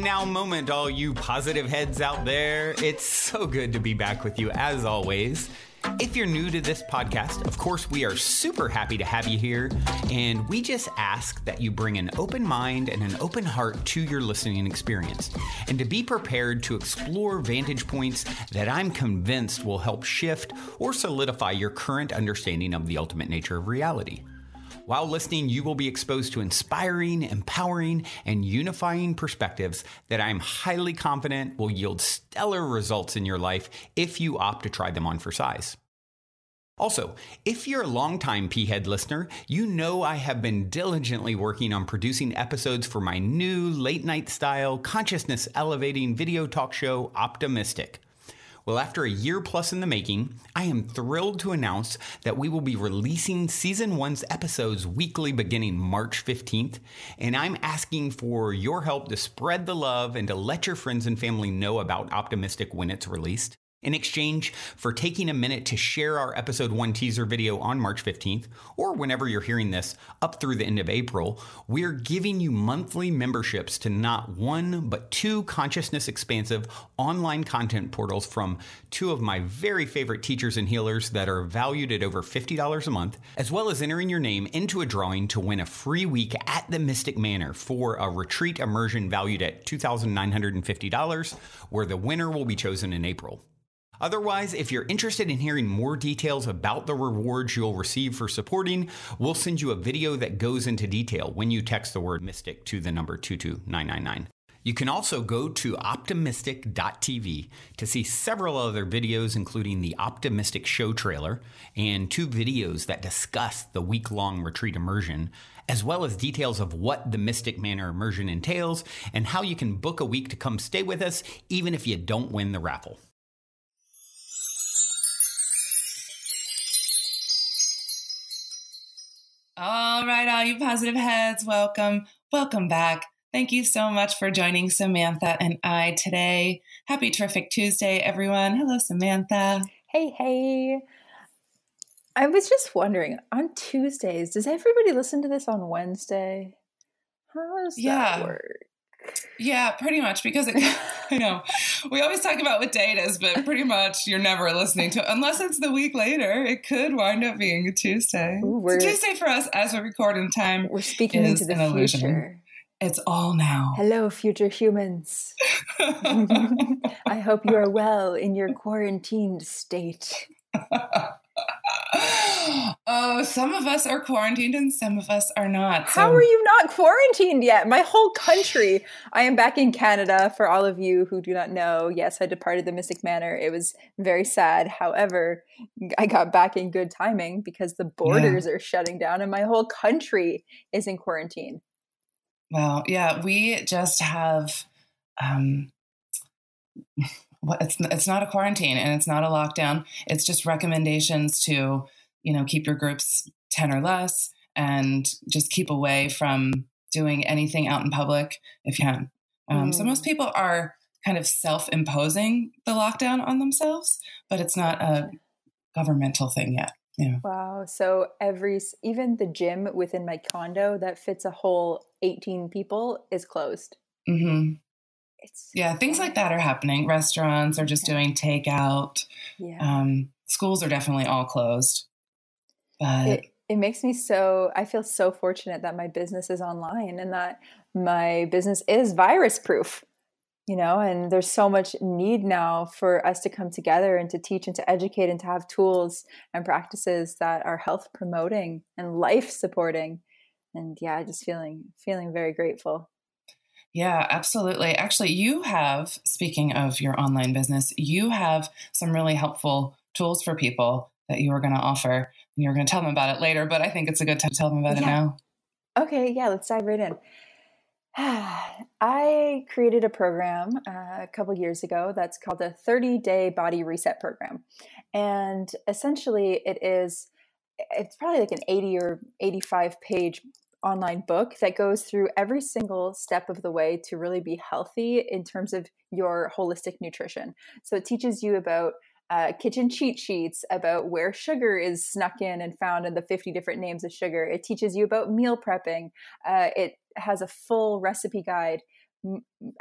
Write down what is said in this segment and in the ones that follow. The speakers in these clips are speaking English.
now moment, all you positive heads out there. It's so good to be back with you as always. If you're new to this podcast, of course, we are super happy to have you here. And we just ask that you bring an open mind and an open heart to your listening experience. And to be prepared to explore vantage points that I'm convinced will help shift or solidify your current understanding of the ultimate nature of reality. While listening, you will be exposed to inspiring, empowering, and unifying perspectives that I'm highly confident will yield stellar results in your life if you opt to try them on for size. Also, if you're a longtime P-Head listener, you know I have been diligently working on producing episodes for my new late-night style, consciousness-elevating video talk show, Optimistic. Well, after a year plus in the making, I am thrilled to announce that we will be releasing Season 1's episodes weekly beginning March 15th, and I'm asking for your help to spread the love and to let your friends and family know about Optimistic when it's released. In exchange for taking a minute to share our Episode 1 teaser video on March 15th, or whenever you're hearing this, up through the end of April, we're giving you monthly memberships to not one, but two consciousness-expansive online content portals from two of my very favorite teachers and healers that are valued at over $50 a month, as well as entering your name into a drawing to win a free week at the Mystic Manor for a retreat immersion valued at $2,950, where the winner will be chosen in April. Otherwise, if you're interested in hearing more details about the rewards you'll receive for supporting, we'll send you a video that goes into detail when you text the word Mystic to the number 22999. You can also go to optimistic.tv to see several other videos, including the Optimistic show trailer and two videos that discuss the week-long retreat immersion, as well as details of what the Mystic Manor immersion entails and how you can book a week to come stay with us, even if you don't win the raffle. All right, all you positive heads, welcome back. Thank you so much for joining Samantha and I today. Happy Terrific Tuesday, everyone. Hello, Samantha. Hey. I was just wondering, on Tuesdays, does everybody listen to this on Wednesday? How does that work? Yeah, pretty much, because I know we always talk about what day it is, but pretty much you're never listening to it unless it's the week later. It could wind up being a Tuesday. It's a Tuesday for us as we record in time. We're speaking into the future. Illusion. It's all now. Hello, future humans. I hope you are well in your quarantined state. Oh, some of us are quarantined and some of us are not. How are you not quarantined yet? My whole country. I am back in Canada. For all of you who do not know, yes, I departed the Mystic Manor. It was very sad. However, I got back in good timing because the borders are shutting down and my whole country is in quarantine. Well, yeah, we just have... Well, it's not a quarantine and it's not a lockdown. It's just recommendations to, keep your groups 10 or less and just keep away from doing anything out in public if you can. So most people are kind of self-imposing the lockdown on themselves, but it's not a governmental thing yet. Yeah. Wow. So even the gym within my condo that fits a whole 18 people is closed. Mm-hmm. Things like that are happening. Restaurants are just doing takeout. Yeah. Schools are definitely all closed. But it makes me I feel so fortunate that my business is online and that my business is virus proof, and there's so much need now for us to come together and to teach and to educate and to have tools and practices that are health promoting and life supporting. And just feeling very grateful. Yeah, absolutely. Actually, you have, speaking of your online business, you have some really helpful tools for people that you are going to offer. And you're going to tell them about it later, but I think it's a good time to tell them about it now. Okay, let's dive right in. I created a program a couple years ago that's called the 30-Day Body Reset Program. And essentially it's probably like an 80 or 85 page online book that goes through every single step of the way to really be healthy in terms of your holistic nutrition. So it teaches you about kitchen cheat sheets, about where sugar is snuck in and found in the 50 different names of sugar. It teaches you about meal prepping. It has a full recipe guide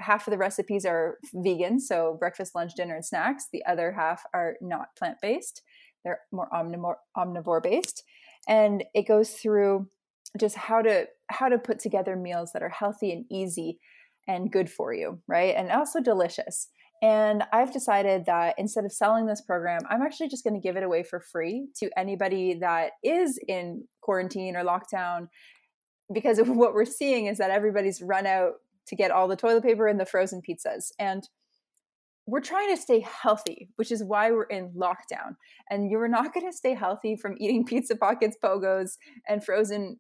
half of the recipes are vegan, so breakfast, lunch, dinner, and snacks. The other half are not plant-based. They're more omnivore based. And it goes through just how to put together meals that are healthy and easy and good for you, right? And also delicious. And I've decided that instead of selling this program, I'm actually just going to give it away for free to anybody that is in quarantine or lockdown, because of what we're seeing is that everybody's run out to get all the toilet paper and the frozen pizzas. And we're trying to stay healthy, which is why we're in lockdown. And you're not going to stay healthy from eating pizza pockets, pogos, and frozen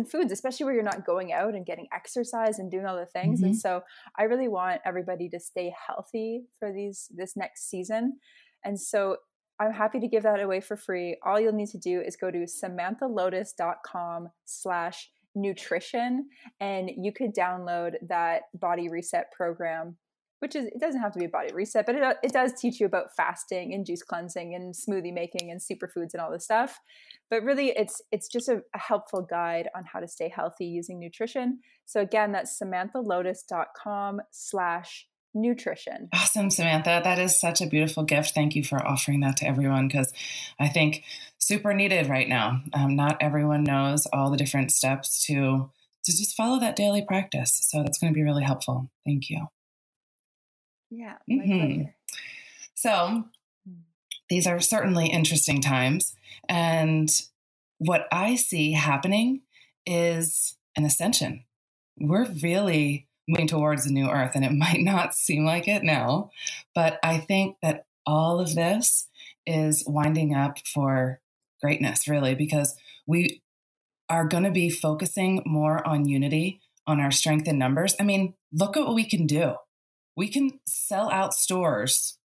foods, especially where you're not going out and getting exercise and doing all the things. And so I really want everybody to stay healthy for this next season. And so I'm happy to give that away for free. All you'll need to do is go to samanthalotus.com/nutrition, and you could download that body reset program, which is, it doesn't have to be a body reset, but it does teach you about fasting and juice cleansing and smoothie making and superfoods and all this stuff. But really it's just a helpful guide on how to stay healthy using nutrition. So again, that's samanthalotus.com/nutrition. Awesome, Samantha. That is such a beautiful gift. Thank you for offering that to everyone, because I think super needed right now. Not everyone knows all the different steps to just follow that daily practice. So that's going to be really helpful. Thank you. Yeah, my pleasure. So these are certainly interesting times. And what I see happening is an ascension. We're really moving towards the new earth, and it might not seem like it now, but I think that all of this is winding up for greatness, really, because we are going to be focusing more on unity, on our strength in numbers. I mean, look at what we can do. We can sell out stores.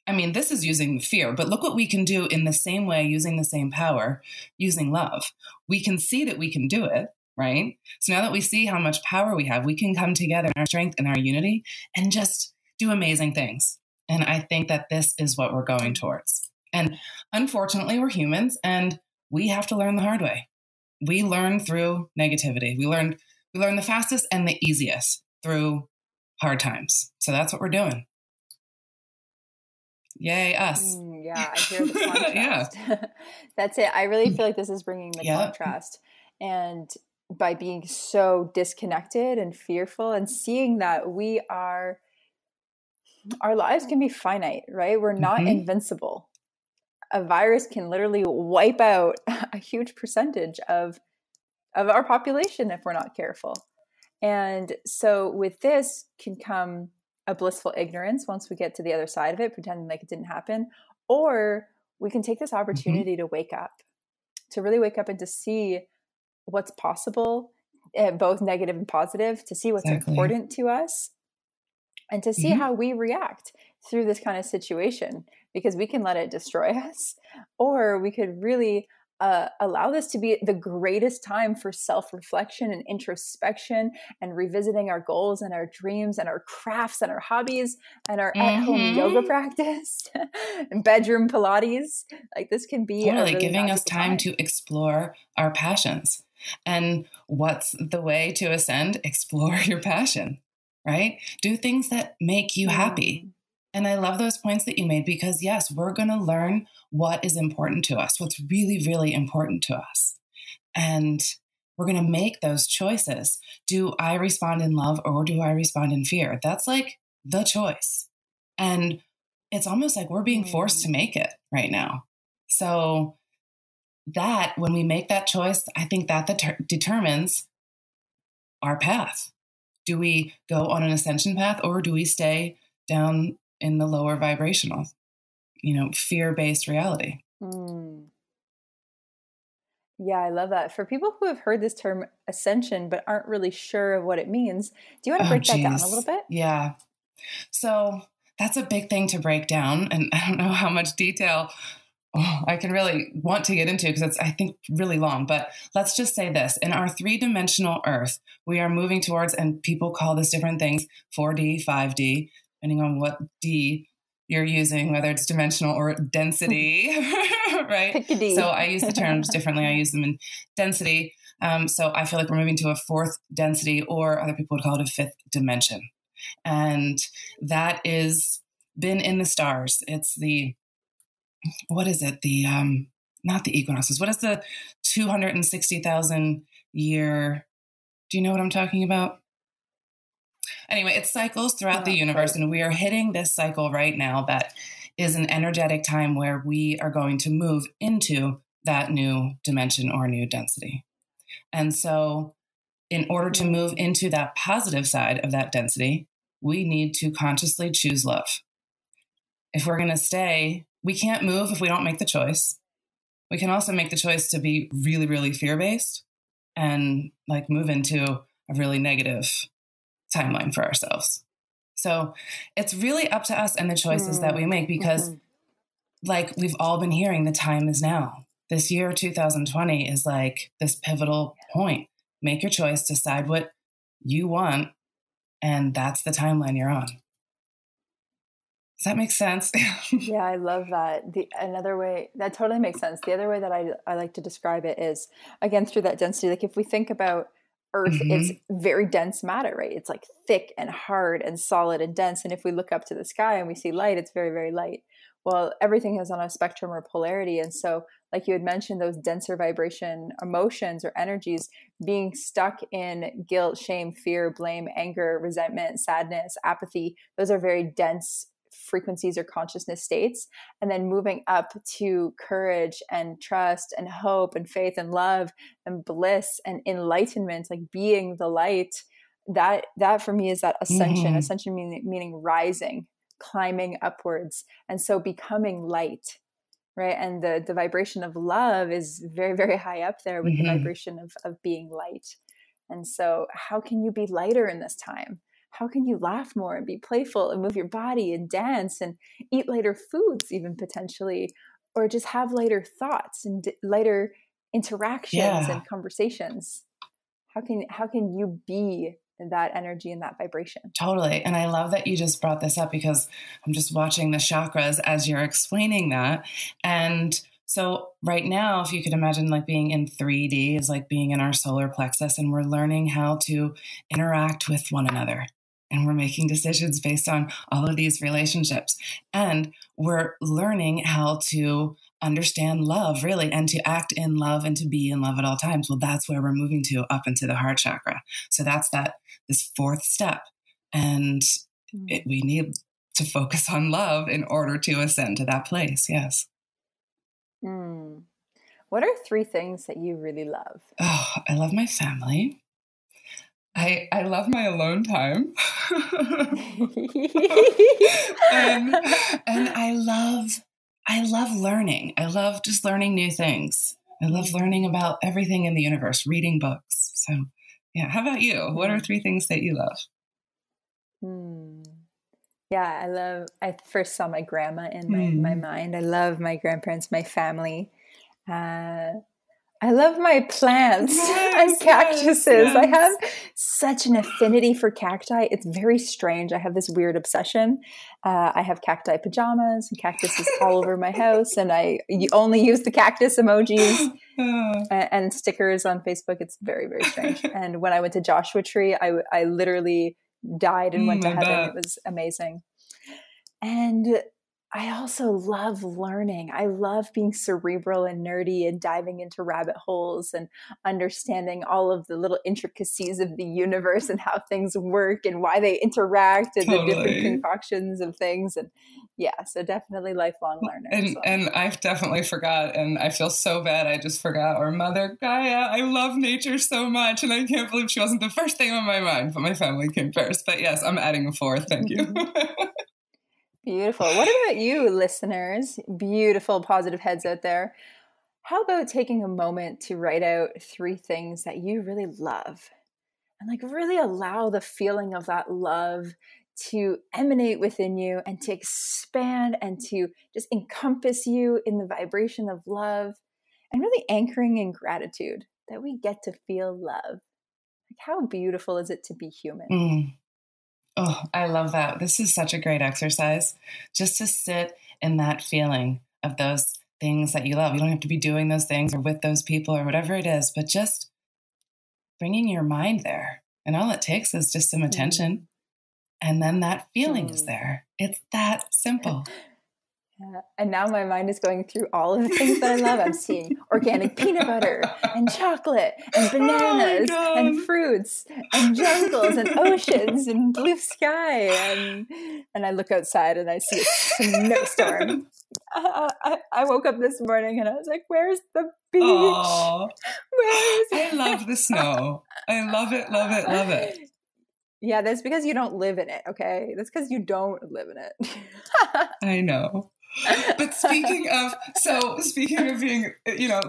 I mean, this is using the fear, but look what we can do in the same way, using the same power, using love. We can see that we can do it, right? So now that we see how much power we have, we can come together in our strength and our unity and just do amazing things. And I think that this is what we're going towards. And unfortunately, we're humans, and we have to learn the hard way. We learn through negativity. We learn the fastest and the easiest through hard times. So that's what we're doing. Yay, us. Yeah, I hear the contrast. Yeah. That's it. I really feel like this is bringing the contrast. And by being so disconnected and fearful and seeing that our lives can be finite, right? We're not invincible. A virus can literally wipe out a huge percentage of our population if we're not careful. And so with this can come a blissful ignorance once we get to the other side of it, pretending like it didn't happen. Or we can take this opportunity to wake up, to really wake up and to see what's possible, both negative and positive, to see what's important to us, and to see how we react through this kind of situation, because we can let it destroy us, or we could really allow this to be the greatest time for self-reflection and introspection and revisiting our goals and our dreams and our crafts and our hobbies and our at-home yoga practice and bedroom Pilates. Like, this can be really giving us time to explore our passions. And what's the way to ascend? Explore your passion, right? Do things that make you happy. And I love those points that you made, because yes, we're going to learn what is important to us, what's really, really important to us. And we're going to make those choices. Do I respond in love, or do I respond in fear? That's like the choice. And it's almost like we're being forced to make it right now. So that, when we make that choice, I think that determines our path. Do we go on an ascension path, or do we stay down in the lower vibrational, fear-based reality? Yeah, I love that. For people who have heard this term ascension but aren't really sure of what it means, do you want to break that down a little bit? Yeah. So that's a big thing to break down. And I don't know how much detail I can really want to get into, because it's, I think, really long. But let's just say this. In our 3-dimensional Earth, we are moving towards, and people call this different things, 4D, 5D, depending on what D you're using, whether it's dimensional or density, right? Pickety. So I use the terms differently. I use them in density. So I feel like we're moving to a fourth density, or other people would call it a fifth dimension. And that is been in the stars. It's the, what is it? The, not the equinoxes. What is the 260,000 year? Do you know what I'm talking about? Anyway, it cycles throughout the universe, and we are hitting this cycle right now that is an energetic time where we are going to move into that new dimension or new density. And so in order to move into that positive side of that density, we need to consciously choose love. If we're going to stay, we can't move if we don't make the choice. We can also make the choice to be really, really fear-based and like move into a really negative timeline for ourselves. So it's really up to us and the choices that we make, because like we've all been hearing, the time is now. This year, 2020, is like this pivotal point. Make your choice, decide what you want, and that's the timeline you're on. Does that make sense? Yeah, I love that. Another way that totally makes sense. The other way that I like to describe it is, again, through that density. Like if we think about Earth, it's very dense matter, right? It's like thick and hard and solid and dense. And if we look up to the sky and we see light, it's very, very light. Well, everything is on a spectrum or polarity. And so, like you had mentioned, those denser vibration emotions or energies, being stuck in guilt, shame, fear, blame, anger, resentment, sadness, apathy, those are very dense frequencies or consciousness states. And then moving up to courage and trust and hope and faith and love and bliss and enlightenment, like being the light, that for me is that ascension. Ascension meaning rising, climbing upwards, and so becoming light, right? And the vibration of love is very, very high up there with the vibration of being light. And so how can you be lighter in this time? How can you laugh more and be playful and move your body and dance and eat lighter foods, even potentially, or just have lighter thoughts and lighter interactions and conversations? How can you be that energy and that vibration? Totally. And I love that you just brought this up, because I'm just watching the chakras as you're explaining that. And so right now, if you could imagine like being in 3D is like being in our solar plexus, and we're learning how to interact with one another. And we're making decisions based on all of these relationships. And we're learning how to understand love, really, and to act in love and to be in love at all times. Well, that's where we're moving to, up into the heart chakra. So that's this fourth step. And we need to focus on love in order to ascend to that place. Yes. What are 3 things that you really love? Oh, I love my family. I love my alone time. and I love learning. I love just learning new things. I love learning about everything in the universe, reading books. So yeah. How about you? What are 3 things that you love? Yeah, I first saw my grandma in my mind. I love my grandparents, my family. I love my plants and cactuses. Yes. I have such an affinity for cacti. It's very strange. I have this weird obsession. I have cacti pajamas and cactuses all over my house, and I only use the cactus emojis and stickers on Facebook. It's very, very strange. And when I went to Joshua Tree, I literally died and went to heaven. It was amazing. And I also love learning. I love being cerebral and nerdy and diving into rabbit holes and understanding all of the little intricacies of the universe and how things work and why they interact and the different concoctions of things. And yeah, so definitely lifelong learner. And I definitely forgot, and I feel so bad. I just forgot our mother, Gaia. I love nature so much, and I can't believe she wasn't the first thing on my mind, but my family came first. But yes, I'm adding a 4th. Thank you. Beautiful. What about you, listeners? Beautiful, positive heads out there. How about taking a moment to write out 3 things that you really love, and like really allow the feeling of that love to emanate within you and to expand and to just encompass you in the vibration of love, and really anchoring in gratitude that we get to feel love. Like, how beautiful is it to be human? Oh, I love that. This is such a great exercise just to sit in that feeling of those things that you love. You don't have to be doing those things or with those people or whatever it is, but just bringing your mind there. And all it takes is just some attention. And then that feeling is there. It's that simple. Yeah. And now my mind is going through all of the things that I love. I'm seeing organic peanut butter and chocolate and bananas and fruits and jungles and oceans and blue sky. And I look outside and I see a snowstorm. I woke up this morning and I was like, where's the beach? Oh, where is it? I love the snow. I love it, love it, love it. Yeah, that's because you don't live in it, okay? That's because you don't live in it. I know. But speaking of being,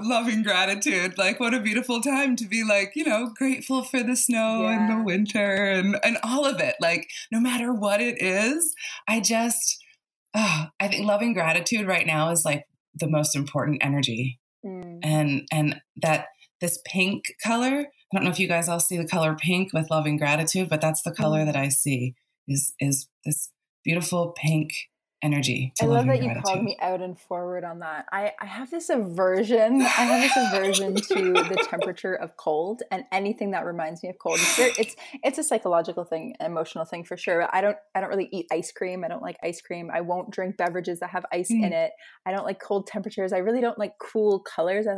loving gratitude, like what a beautiful time to be like, grateful for the snow and the winter and all of it. Like no matter what it is, I think loving gratitude right now is like the most important energy. And that this pink color, I don't know if you guys all see the color pink with loving gratitude, but that's the color that I see is this beautiful pink energy to I love that gratitude. You called me out and forward on that. I have this aversion. I have this aversion to the temperature of cold and anything that reminds me of cold. It's a psychological thing, emotional thing for sure. I don't really eat ice cream. I don't like ice cream. I won't drink beverages that have ice in it. I don't like cold temperatures. I really don't like cool colors. I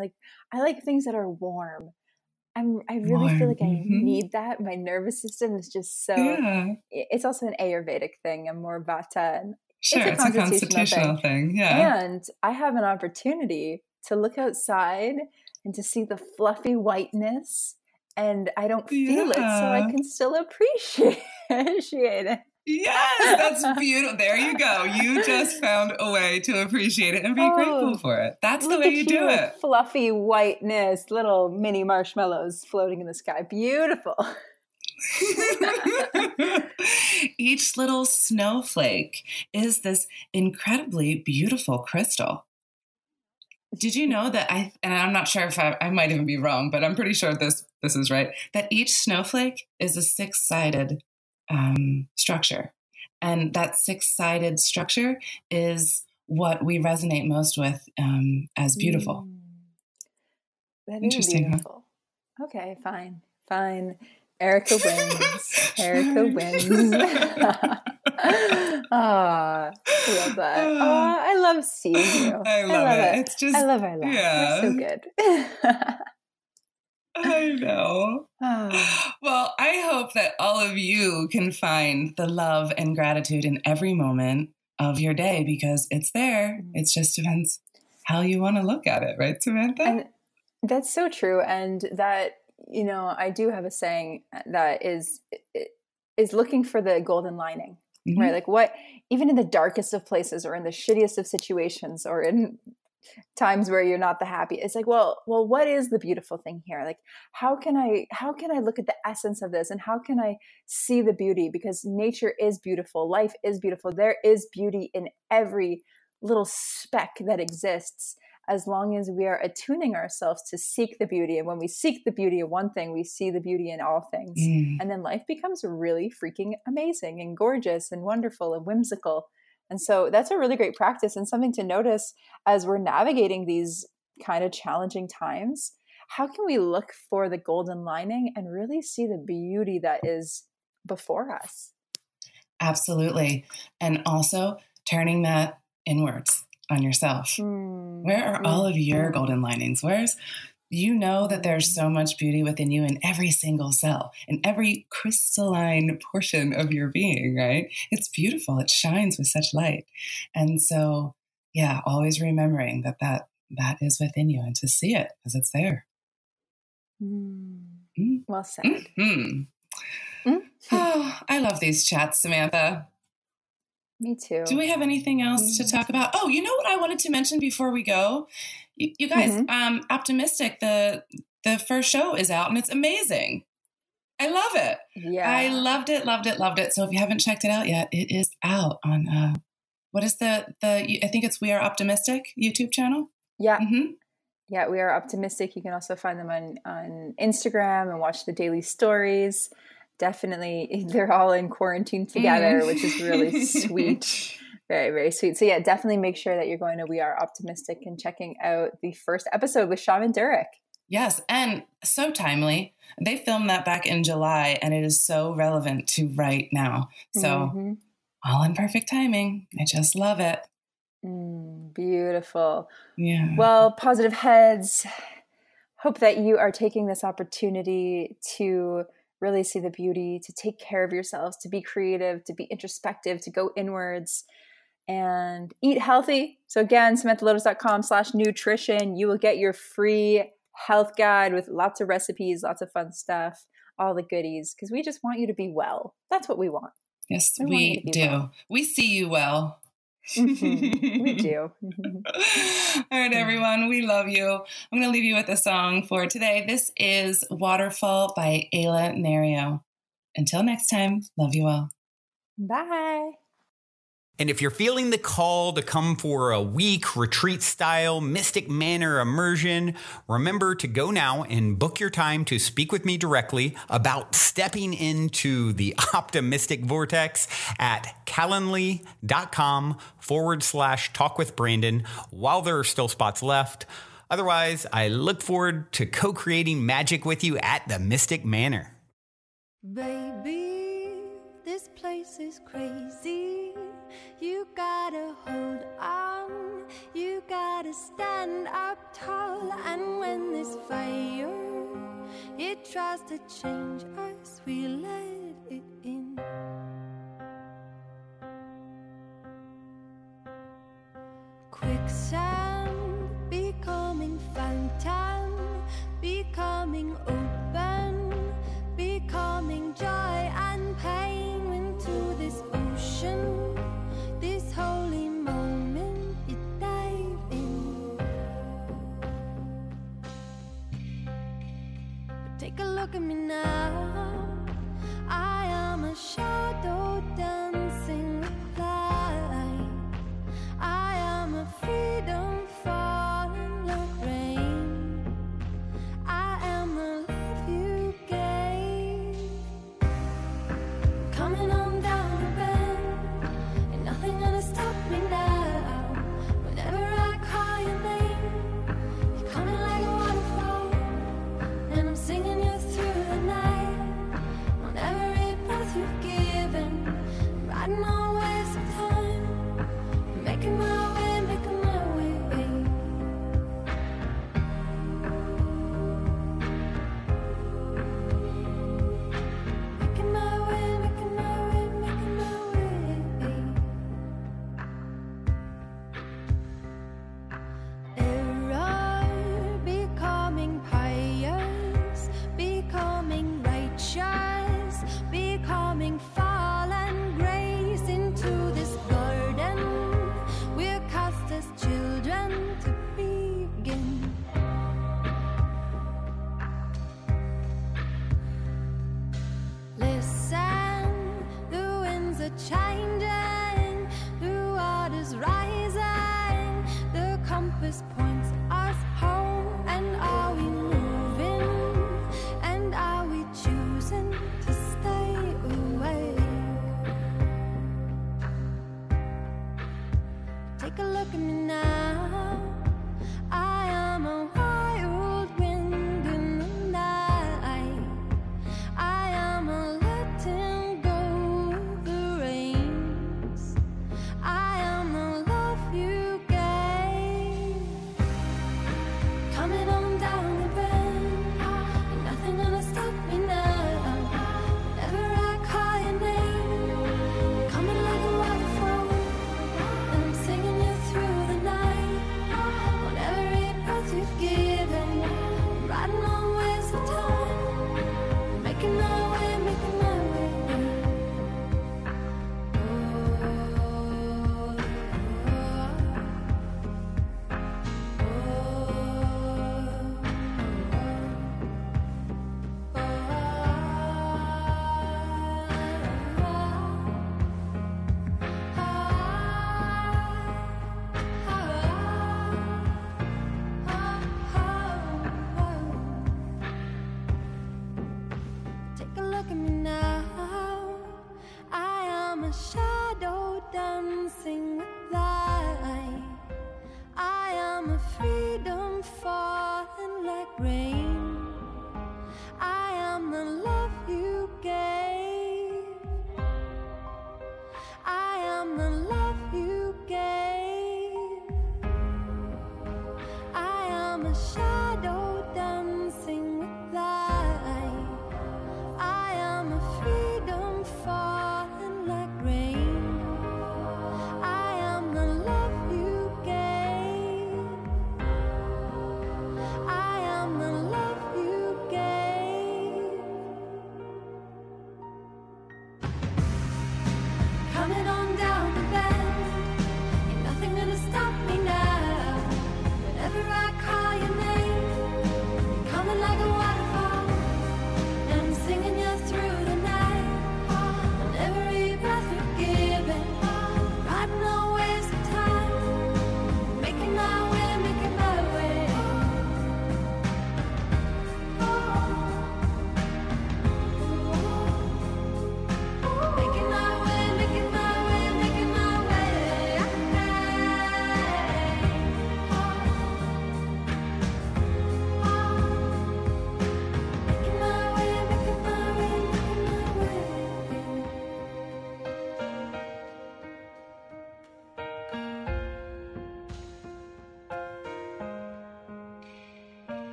like things that are warm. I really feel like I need that. My nervous system is just so. It's also an Ayurvedic thing. I'm more Vata, and sure, it's a constitutional thing. Yeah, and I have an opportunity to look outside and to see the fluffy whiteness, and I don't feel it, so I can still appreciate it. Yes, that's beautiful. There you go. You just found a way to appreciate it and be grateful for it. That's the way you do it. Fluffy whiteness, little mini marshmallows floating in the sky. Beautiful. Each little snowflake is this incredibly beautiful crystal. Did you know that and I'm not sure if I might even be wrong, but I'm pretty sure this is right, that each snowflake is a 6-sided structure. And that 6-sided structure is what we resonate most with as beautiful. That Interesting, is beautiful. Huh? Okay, fine. Erica wins. Erica wins. I love that. I love seeing you. I love it. It's just, I love our life. Yeah. We're so good. I know. Well, I hope that all of you can find the love and gratitude in every moment of your day because it's there. It just depends how you want to look at it, right, Samantha? And that's so true. And that, I do have a saying that is looking for the golden lining, right? Like what, even in the darkest of places or in the shittiest of situations or in times where you're not the happy, it's like, well, what is the beautiful thing here? Like, how can I look at the essence of this and how can I see the beauty? Because nature is beautiful. Life is beautiful. There is beauty in every little speck that exists, as long as we are attuning ourselves to seek the beauty. And when we seek the beauty of one thing, we see the beauty in all things. And then life becomes really freaking amazing and gorgeous and wonderful and whimsical. And so that's a really great practice and something to notice as we're navigating these kind of challenging times. How can we look for the golden lining and really see the beauty that is before us? Absolutely. And also turning that inwards on yourself. Where are all of your golden linings? You know that there's so much beauty within you in every single cell, in every crystalline portion of your being, right? It's beautiful. It shines with such light. And so, yeah, always remembering that is within you and to see it because it's there. Well said. Oh, I love these chats, Samantha. Me too. Do we have anything else to talk about? Oh, you know what I wanted to mention before we go? You guys, Optimistic, the first show is out and it's amazing. I love it. Yeah. I loved it. So if you haven't checked it out yet, it is out on, what is I think it's We Are Optimistic YouTube channel? Yeah. Yeah, We Are Optimistic. You can also find them on Instagram and watch the daily stories. definitely, they're all in quarantine together, which is really sweet. Very, very sweet. So yeah, definitely make sure that you're going to We Are Optimistic and checking out the first episode with Shaman Durek. Yes, and so timely. They filmed that back in July, and it is so relevant to right now. So all in perfect timing. I just love it. Beautiful. Yeah. Well, positive heads, hope that you are taking this opportunity to really see the beauty, to take care of yourselves, to be creative, to be introspective, to go inwards, and eat healthy. So again, SamanthaLotus.com/nutrition. You will get your free health guide with lots of recipes, lots of fun stuff, all the goodies, because we just want you to be well. That's what we want. Yes, we do. Well. We see you well. We do. All right, everyone. We love you. I'm going to leave you with a song for today. This is Waterfall by Ayla Nario. Until next time, love you all. Bye. And if you're feeling the call to come for a week retreat-style Mystic Manor immersion, remember to go now and book your time to speak with me directly about stepping into the optimistic vortex at calendly.com/talkwithbrandon while there are still spots left. Otherwise, I look forward to co-creating magic with you at the Mystic Manor. Baby, this place is crazy. You gotta hold on, you gotta stand up tall. And when this fire, it tries to change us, we let it in. Quicksand, becoming phantom, becoming open, becoming joy and pain into this ocean. This holy moment, you dive in. But take a look at me now. I am a shadow dancing with light. I am a freedom falling like rain. I am the love you gave. Coming on down the bend. Nothing gonna stop me now. Whenever I call your name, you're coming like a waterfall, and I'm singing you through the night. On every breath you've given, rain.